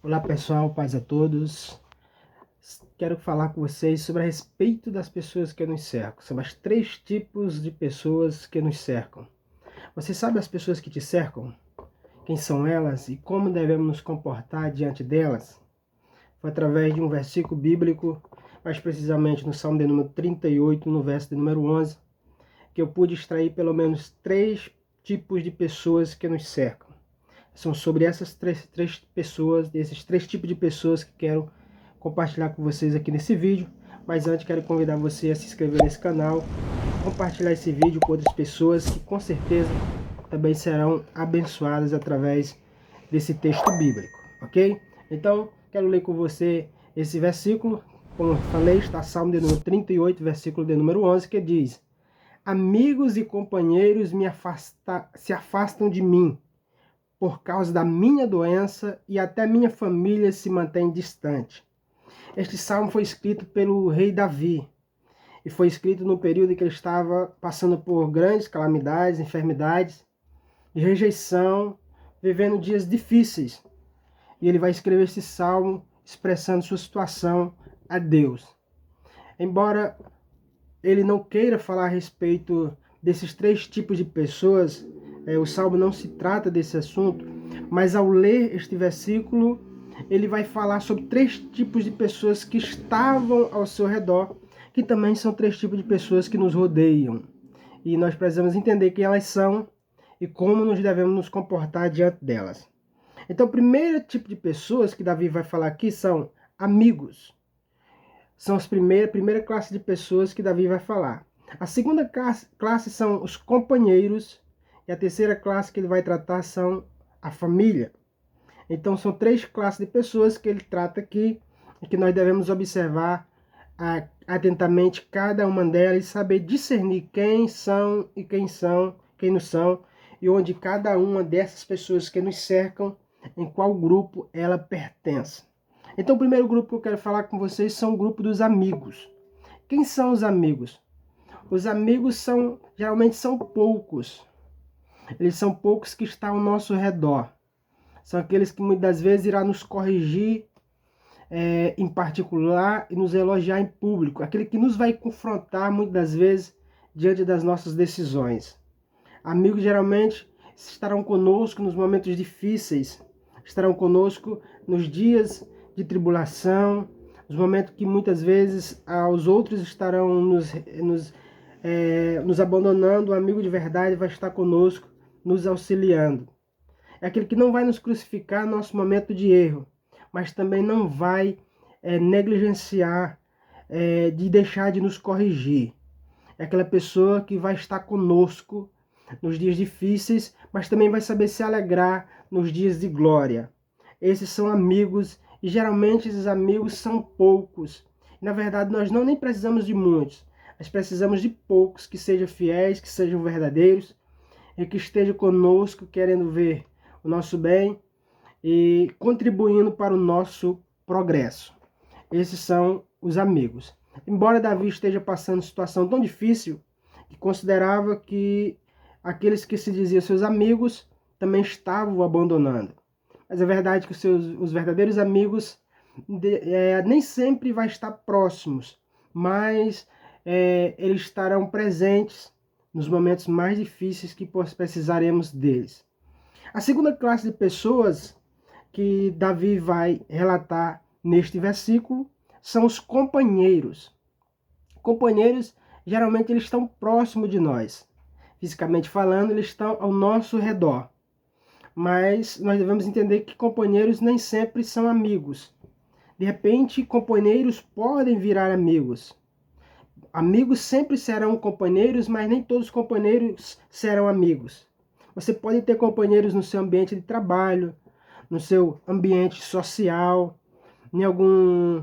Olá pessoal, paz a todos. Quero falar com vocês sobre a respeito das pessoas que nos cercam, sobre as 3 tipos de pessoas que nos cercam. Você sabe as pessoas que te cercam? Quem são elas e como devemos nos comportar diante delas? Foi através de um versículo bíblico, mais precisamente no Salmo de número 38, no verso de número 11, que eu pude extrair pelo menos 3 tipos de pessoas que nos cercam. São sobre essas três pessoas, desses 3 tipos de pessoas que quero compartilhar com vocês aqui nesse vídeo. Mas antes quero convidar você a se inscrever nesse canal, compartilhar esse vídeo com outras pessoas que com certeza também serão abençoadas através desse texto bíblico, ok? Então, quero ler com você esse versículo, como eu falei, está Salmo de número 38, versículo de número 11, que diz: Amigos e companheiros se afastam de mim, por causa da minha doença, e até minha família se mantém distante. Este salmo foi escrito pelo rei Davi e foi escrito no período em que ele estava passando por grandes calamidades, enfermidades e rejeição, vivendo dias difíceis. E ele vai escrever esse salmo expressando sua situação a Deus. Embora ele não queira falar a respeito desses 3 tipos de pessoas, o salmo não se trata desse assunto, mas ao ler este versículo, ele vai falar sobre 3 tipos de pessoas que estavam ao seu redor, que também são 3 tipos de pessoas que nos rodeiam. E nós precisamos entender quem elas são e como nos devemos nos comportar diante delas. Então, o primeiro tipo de pessoas que Davi vai falar aqui são amigos. São a primeira classe de pessoas que Davi vai falar. A segunda classe são os companheiros, e a terceira classe que ele vai tratar são a família. Então são 3 classes de pessoas que ele trata aqui, e que nós devemos observar atentamente cada uma delas e saber discernir quem são e quem não são, e onde cada uma dessas pessoas que nos cercam, em qual grupo ela pertence. Então o primeiro grupo que eu quero falar com vocês são o grupo dos amigos. Quem são os amigos? Os amigos geralmente são poucos. Eles são poucos que estão ao nosso redor. São aqueles que muitas vezes irão nos corrigir em particular e nos elogiar em público. Aquele que nos vai confrontar muitas vezes diante das nossas decisões. Amigos geralmente estarão conosco nos momentos difíceis, estarão conosco nos dias de tribulação, nos momentos que muitas vezes os outros estarão nos abandonando. O amigo de verdade vai estar conosco, nos auxiliando. É aquele que não vai nos crucificar no nosso momento de erro, mas também não vai negligenciar, de deixar de nos corrigir. É aquela pessoa que vai estar conosco nos dias difíceis, mas também vai saber se alegrar nos dias de glória. Esses são amigos, e geralmente esses amigos são poucos. Na verdade, nós nem precisamos de muitos, mas precisamos de poucos que sejam fiéis, que sejam verdadeiros e que estejam conosco querendo ver o nosso bem e contribuindo para o nosso progresso. Esses são os amigos. Embora Davi esteja passando situação tão difícil, que considerava que aqueles que se diziam seus amigos também estavam o abandonando. Mas é verdade que os verdadeiros amigos nem sempre vão estar próximos, mas eles estarão presentes nos momentos mais difíceis que precisaremos deles. A segunda classe de pessoas que Davi vai relatar neste versículo são os companheiros. Companheiros, geralmente, eles estão próximos de nós. Fisicamente falando, eles estão ao nosso redor. Mas nós devemos entender que companheiros nem sempre são amigos. De repente, companheiros podem virar amigos. Amigos sempre serão companheiros, mas nem todos os companheiros serão amigos. Você pode ter companheiros no seu ambiente de trabalho, no seu ambiente social, em algum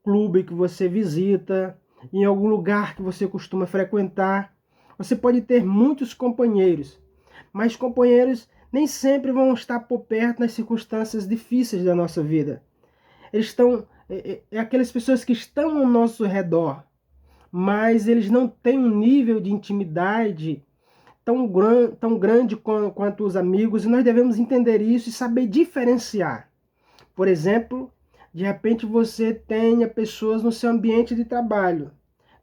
clube que você visita, em algum lugar que você costuma frequentar. Você pode ter muitos companheiros, mas companheiros nem sempre vão estar por perto nas circunstâncias difíceis da nossa vida. Eles estão, aquelas pessoas que estão ao nosso redor, mas eles não têm um nível de intimidade tão grande quanto os amigos, e nós devemos entender isso e saber diferenciar. Por exemplo, de repente você tenha pessoas no seu ambiente de trabalho.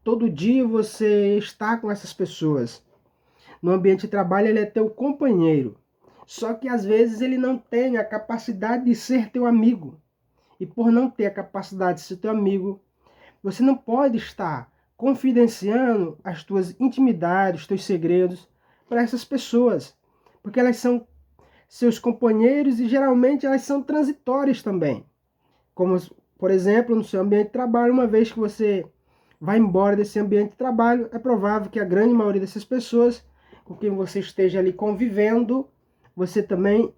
Todo dia você está com essas pessoas. No ambiente de trabalho ele é teu companheiro. Só que às vezes ele não tem a capacidade de ser teu amigo. E por não ter a capacidade de ser teu amigo, você não pode estar confidenciando as tuas intimidades, os teus segredos para essas pessoas. Porque elas são seus companheiros e geralmente elas são transitórias também. Como, por exemplo, no seu ambiente de trabalho, uma vez que você vai embora desse ambiente de trabalho, é provável que a grande maioria dessas pessoas com quem você esteja ali convivendo, você também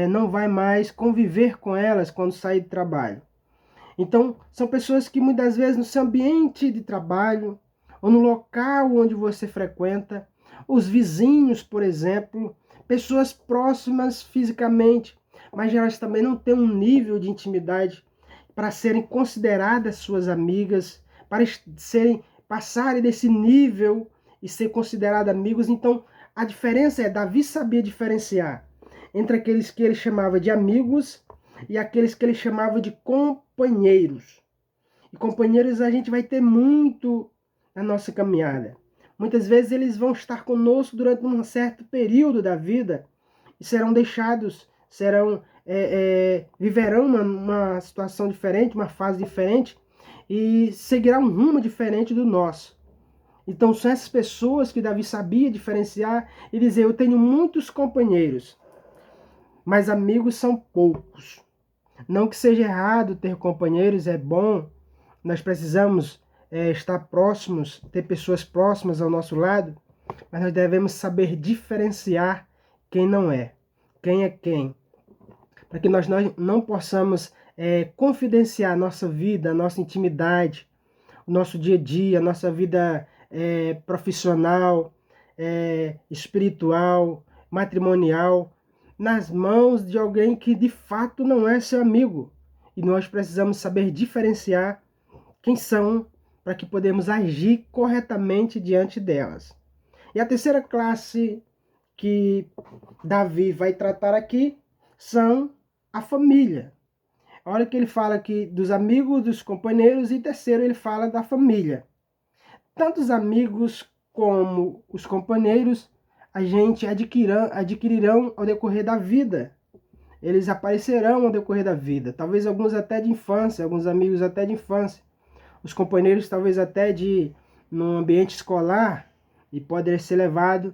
não vai mais conviver com elas quando sair do trabalho. Então, são pessoas que muitas vezes no seu ambiente de trabalho, ou no local onde você frequenta, os vizinhos, por exemplo, pessoas próximas fisicamente, mas elas também não têm um nível de intimidade para serem consideradas suas amigas, para passarem desse nível e ser considerados amigos. Então, a diferença é, Davi sabia diferenciar entre aqueles que ele chamava de amigos e aqueles que ele chamava de companheiros. E companheiros a gente vai ter muito na nossa caminhada. Muitas vezes eles vão estar conosco durante um certo período da vida e serão deixados, viverão uma situação diferente, uma fase diferente e seguirá um rumo diferente do nosso. Então são essas pessoas que Davi sabia diferenciar e dizer: eu tenho muitos companheiros, mas amigos são poucos. Não que seja errado ter companheiros, é bom, nós precisamos estar próximos, ter pessoas próximas ao nosso lado, mas nós devemos saber diferenciar quem não é, quem é quem, para que nós não possamos confidenciar a nossa vida, a nossa intimidade, o nosso dia a dia, a nossa vida profissional, espiritual, matrimonial, nas mãos de alguém que de fato não é seu amigo. E nós precisamos saber diferenciar quem são para que podemos agir corretamente diante delas. E a terceira classe que Davi vai tratar aqui são a família. A hora que ele fala aqui dos amigos, dos companheiros, e terceiro ele fala da família. Tanto os amigos como os companheiros a gente adquirirão ao decorrer da vida. Eles aparecerão ao decorrer da vida. Talvez alguns até de infância, alguns amigos até de infância. Os companheiros talvez até no ambiente escolar e podem ser levados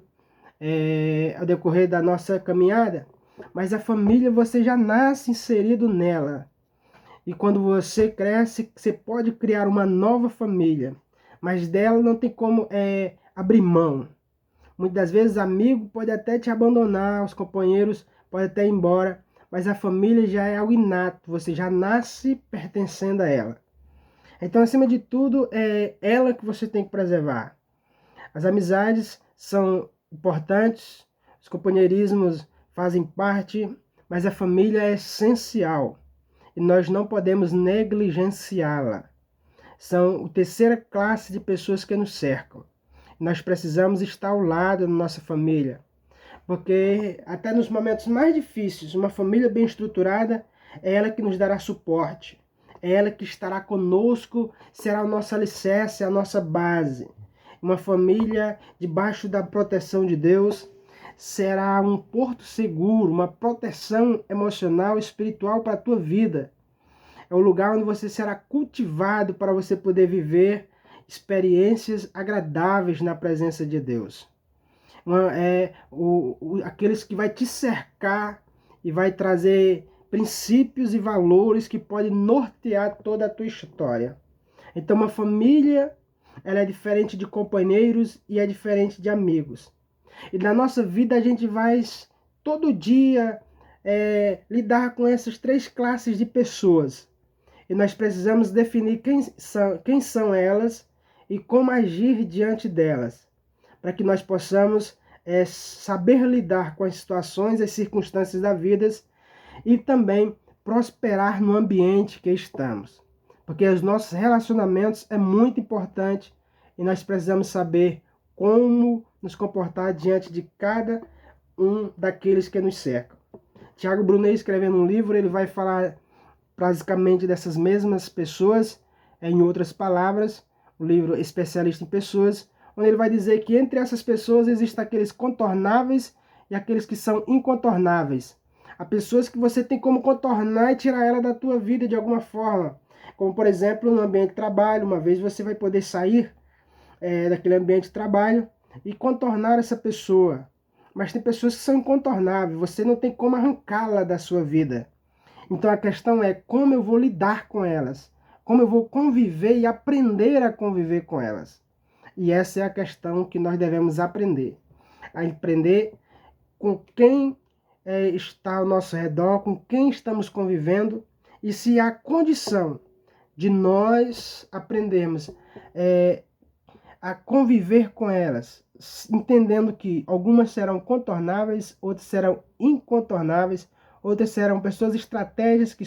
ao decorrer da nossa caminhada. Mas a família você já nasce inserido nela. E quando você cresce, você pode criar uma nova família. Mas dela não tem como abrir mão. Muitas vezes amigo pode até te abandonar, os companheiros podem até ir embora, mas a família já é algo inato, você já nasce pertencendo a ela. Então, acima de tudo, é ela que você tem que preservar. As amizades são importantes, os companheirismos fazem parte, mas a família é essencial e nós não podemos negligenciá-la. São a terceira classe de pessoas que nos cercam. Nós precisamos estar ao lado da nossa família, porque até nos momentos mais difíceis, uma família bem estruturada é ela que nos dará suporte, é ela que estará conosco, será o nosso alicerce, a nossa base. Uma família debaixo da proteção de Deus será um porto seguro, uma proteção emocional e espiritual para a tua vida. É o lugar onde você será cultivado para você poder viver experiências agradáveis na presença de Deus. Aqueles que vai te cercar e vai trazer princípios e valores que podem nortear toda a tua história. Então, uma família, ela é diferente de companheiros e é diferente de amigos. E na nossa vida a gente vai todo dia lidar com essas três classes de pessoas. E nós precisamos definir quem são elas e como agir diante delas, para que nós possamos saber lidar com as situações, as circunstâncias da vida e também prosperar no ambiente que estamos. Porque os nossos relacionamentos é muito importante e nós precisamos saber como nos comportar diante de cada um daqueles que nos cercam. Tiago Brunet, escrevendo um livro, ele vai falar basicamente dessas mesmas pessoas, em outras palavras, o livro Especialista em Pessoas, onde ele vai dizer que entre essas pessoas existem aqueles contornáveis e aqueles que são incontornáveis. Há pessoas que você tem como contornar e tirar ela da tua vida de alguma forma. Como, por exemplo, no ambiente de trabalho, uma vez você vai poder sair daquele ambiente de trabalho e contornar essa pessoa. Mas tem pessoas que são incontornáveis, você não tem como arrancá-la da sua vida. Então a questão é como eu vou lidar com elas, como eu vou conviver e aprender a conviver com elas. E essa é a questão que nós devemos aprender. A aprender com quem está ao nosso redor, com quem estamos convivendo, e se há condição de nós aprendermos a conviver com elas, entendendo que algumas serão contornáveis, outras serão incontornáveis, outras serão pessoas estratégias que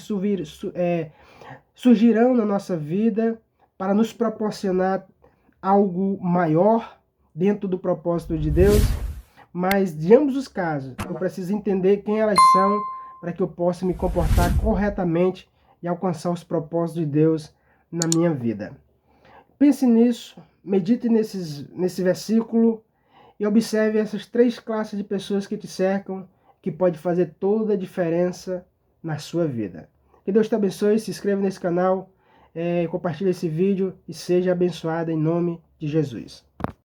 surgirão na nossa vida para nos proporcionar algo maior dentro do propósito de Deus. Mas de ambos os casos, eu preciso entender quem elas são para que eu possa me comportar corretamente e alcançar os propósitos de Deus na minha vida. Pense nisso, medite nesse versículo e observe essas 3 classes de pessoas que te cercam, que pode fazer toda a diferença na sua vida. Que Deus te abençoe, se inscreva nesse canal, compartilhe esse vídeo e seja abençoado em nome de Jesus.